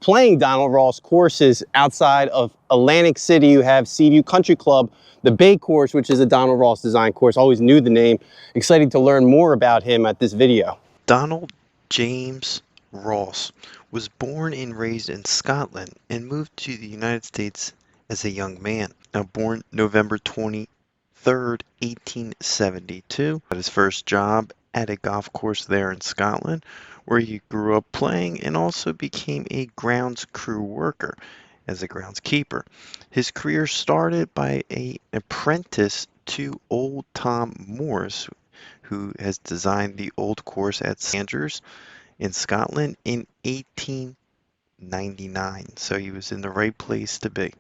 playing Donald Ross courses outside of Atlantic City. You have Seaview Country Club, the Bay course, which is a Donald Ross design course. Always knew the name. Excited to learn more about him at this video. Donald James Ross was born and raised in Scotland and moved to the United States as a young man. Now born November 23rd, 1872, got his first job at a golf course there in Scotland, where he grew up playing and also became a grounds crew worker as a groundskeeper. His career started by an apprentice to old Tom Morris, who has designed the old course at Sanders in Scotland in 1899. So he was in the right place to be.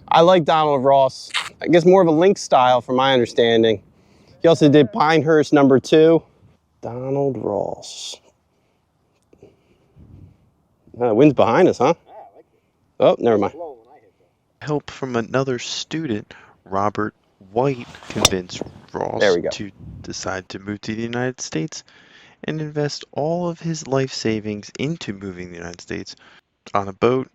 I like Donald Ross. I guess more of a link style from my understanding. He also did Pinehurst No. 2. Donald Ross. The wind's behind us, huh? Oh, never mind. Help from another student, Robert White, convinced Ross to decide to move to the United States and invest all of his life savings into moving to the United States on a boat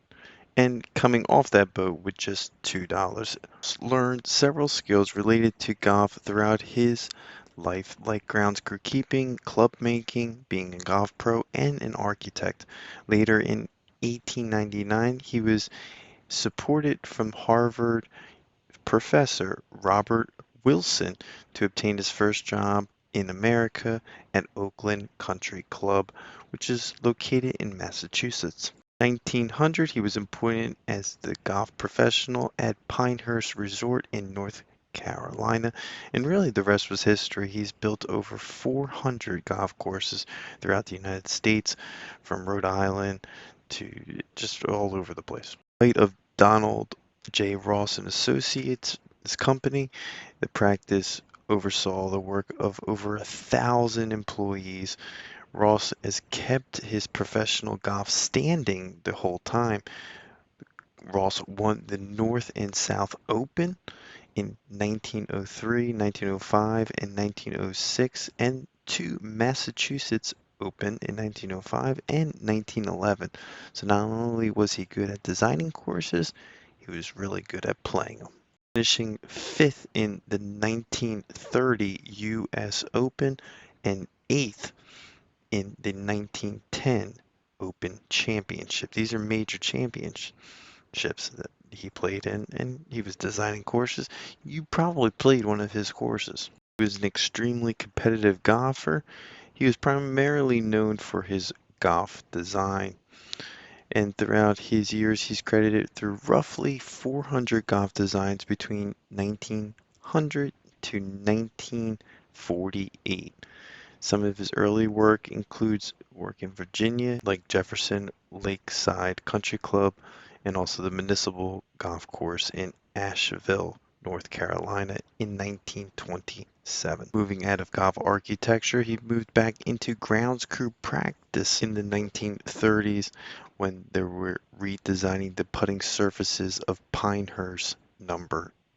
and coming off that boat with just $2. Learned several skills related to golf throughout his life, like grounds crew keeping, club making, being a golf pro, and an architect. Later in 1899, he was supported from Harvard professor Robert Wilson to obtain his first job in America at Oakland Country Club, which is located in Massachusetts. 1900, he was appointed as the golf professional at Pinehurst Resort in North Carolina, and really the rest was history. He's built over 400 golf courses throughout the United States, from Rhode Island to just all over the place. Of Donald J. Ross and Associates, his company, the practice oversaw the work of over 1,000 employees. Ross has kept his professional golf standing the whole time. Ross won the North and South Open in 1903, 1905, and 1906, and two Massachusetts Open in 1905 and 1911. So not only was he good at designing courses, he was really good at playing them. Finishing 5th in the 1930 U.S. Open and 8th in the 1910 Open Championship. These are major championships that he played in, and he was designing courses. You probably played one of his courses. He was an extremely competitive golfer. He was primarily known for his golf design, and throughout his years he's credited through roughly 400 golf designs between 1900 to 1948. Some of his early work includes work in Virginia, like Jefferson Lakeside Country Club, and also the Municipal Golf Course in Asheville, North Carolina in 1927. Moving out of golf architecture, he moved back into grounds crew practice in the 1930s when they were redesigning the putting surfaces of Pinehurst No.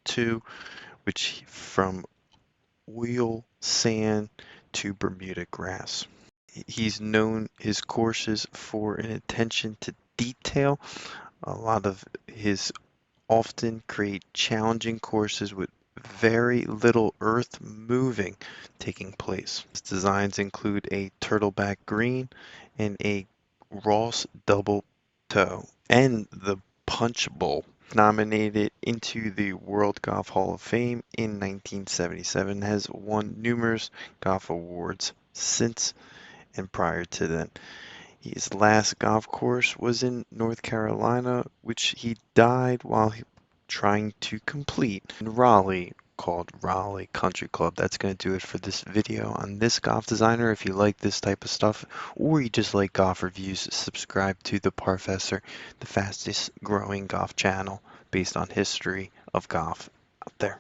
2, which from oil sand to Bermuda grass. He's known his courses for an attention to detail. A lot of his often create challenging courses with very little earth moving taking place. His designs include a turtleback green and a Ross double toe, and the punch bowl. Nominated into the World Golf Hall of Fame in 1977, has won numerous golf awards since and prior to then. His last golf course was in North Carolina, which he died while trying to complete in Raleigh, called Raleigh Country Club. That's going to do it for this video on this golf designer. If you like this type of stuff, or you just like golf reviews, subscribe to the Parfessor, the fastest growing golf channel based on history of golf out there.